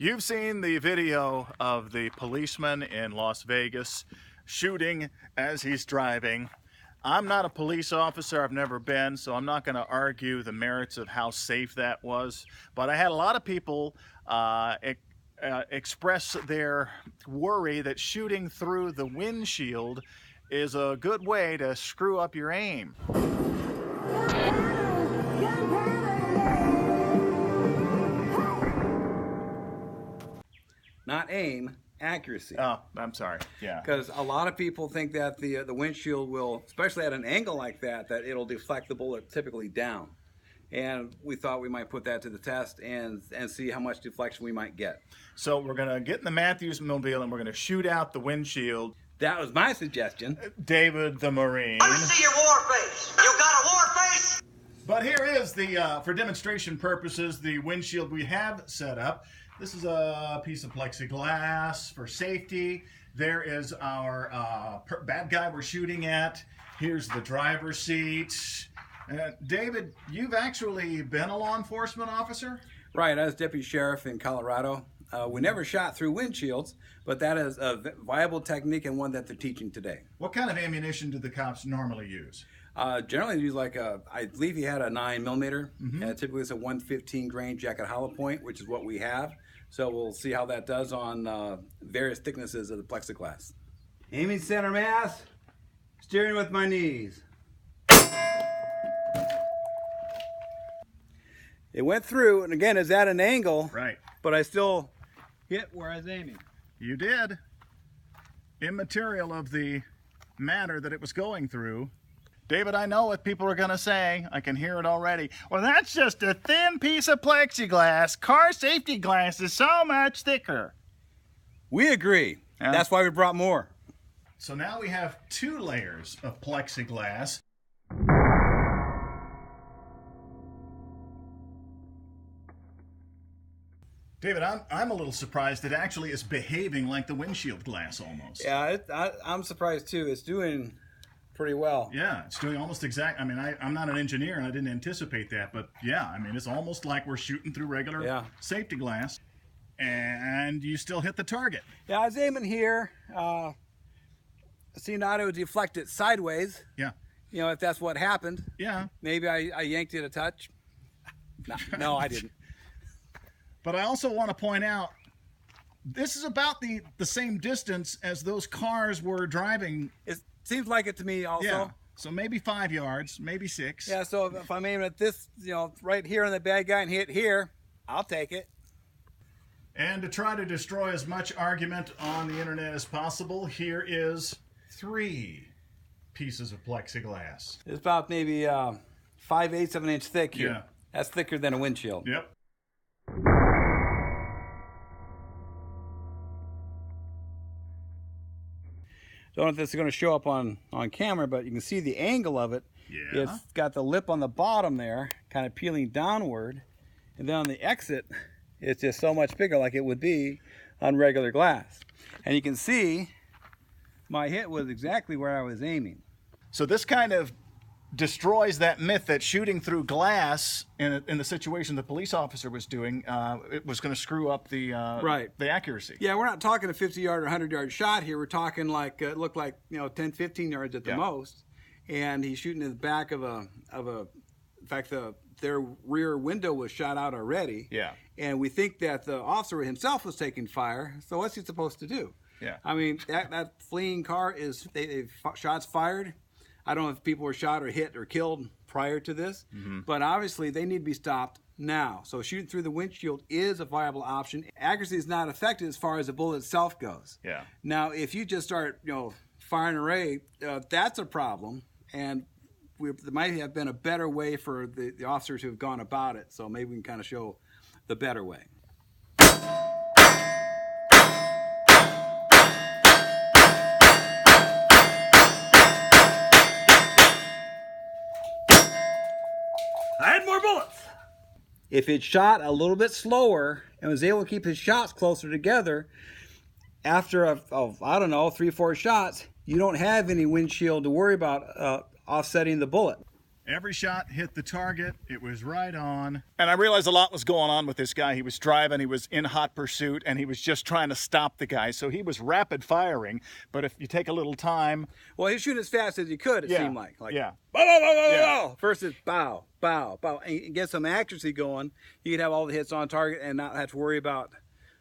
You've seen the video of the policeman in Las Vegas shooting as he's driving. I'm not a police officer, I've never been, so I'm not going to argue the merits of how safe that was. But I had a lot of people express their worry that shooting through the windshield is a good way to screw up your aim. Not aim, accuracy. Oh, I'm sorry. Yeah. Because a lot of people think that the windshield will, especially at an angle like that, that it'll deflect the bullet typically down. And we thought we might put that to the test and see how much deflection we might get. So we're going to get in the Matthews Mobile and we're going to shoot out the windshield. That was my suggestion. David the Marine. Let me see your war face. You got a war face? But here is the, for demonstration purposes, the windshield we have set up. This is a piece of plexiglass for safety. There is our bad guy we're shooting at. Here's the driver's seat. David, you've actually been a law enforcement officer? Right, I was deputy sheriff in Colorado. We never shot through windshields, but that is a viable technique and one that they're teaching today. What kind of ammunition do the cops normally use? Generally, they use I believe he had a 9mm, and typically it's a 115 grain jacket hollow point, which is what we have. So we'll see how that does on various thicknesses of the plexiglass. Aiming center mass, steering with my knees. It went through, and again, it's at an angle, right? But I still hit where I was aiming. You did. Immaterial of the matter that it was going through. David, I know what people are going to say. I can hear it already. Well, that's just a thin piece of plexiglass. Car safety glass is so much thicker. We agree. Yeah. That's why we brought more. So now we have 2 layers of plexiglass. David, I'm a little surprised it actually is behaving like the windshield glass almost. Yeah, I'm surprised too. It's doing pretty well. Yeah, it's doing almost I mean, I'm not an engineer and I didn't anticipate that, but yeah, I mean, it's almost like we're shooting through regular safety glass, and you still hit the target. Yeah, I was aiming here. Seeing auto deflect it sideways. Yeah. You know, if that's what happened. Yeah. Maybe I yanked it a touch. No, I didn't. But I also want to point out, this is about the same distance as those cars were driving. It seems like it to me also. Yeah. So maybe 5 yards, maybe 6. Yeah, so if I'm aiming at this, you know, right here on the bad guy and hit here, I'll take it. And to try to destroy as much argument on the internet as possible, here is 3 pieces of plexiglass. It's about maybe 5/8 of an inch thick here. Yeah. That's thicker than a windshield. Yep. Don't know if this is going to show up on camera, but you can see the angle of it. Yeah. It's got the lip on the bottom there, kind of peeling downward. And then on the exit, it's just so much bigger like it would be on regular glass. And you can see my hit was exactly where I was aiming. So this kind of destroys that myth that shooting through glass in the situation the police officer was doing, it was going to screw up the accuracy. Yeah, we're not talking a 50-yard or 100-yard shot here. We're talking like it looked like 10, 15 yards at the most, and he's shooting in the back of a. In fact, their rear window was shot out already. Yeah, and we think that the officer himself was taking fire. So what's he supposed to do? Yeah, I mean that fleeing car is shots fired. I don't know if people were shot or hit or killed prior to this, but obviously they need to be stopped now. So shooting through the windshield is a viable option. Accuracy is not affected as far as the bullet itself goes. Yeah. Now, if you just start, firing array, that's a problem, and there might have been a better way for the officers who have gone about it. So maybe we can kind of show the better way. I had more bullets. If it shot a little bit slower and was able to keep his shots closer together, after I don't know, 3-4 shots, you don't have any windshield to worry about offsetting the bullet. Every shot hit the target. It was right on. And I realized a lot was going on with this guy. He was driving, he was in hot pursuit, and he was just trying to stop the guy. So he was rapid firing. But if you take a little time, Well, he was shooting as fast as he could, it Yeah, seemed like. yeah. Bow, bow, bow, bow, Yeah. bow. First it's bow, bow, bow. And you get some accuracy going. You could have all the hits on target and not have to worry about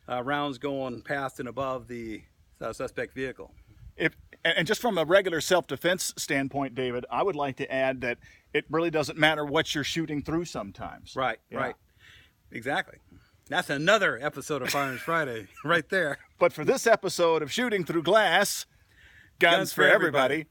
rounds going past and above the suspect vehicle. And just from a regular self-defense standpoint, David, I would like to add that it really doesn't matter what you're shooting through sometimes. Right, Yeah. right. Exactly. That's another episode of Firearms Friday right there. But for this episode of Shooting Through Glass, guns for everybody.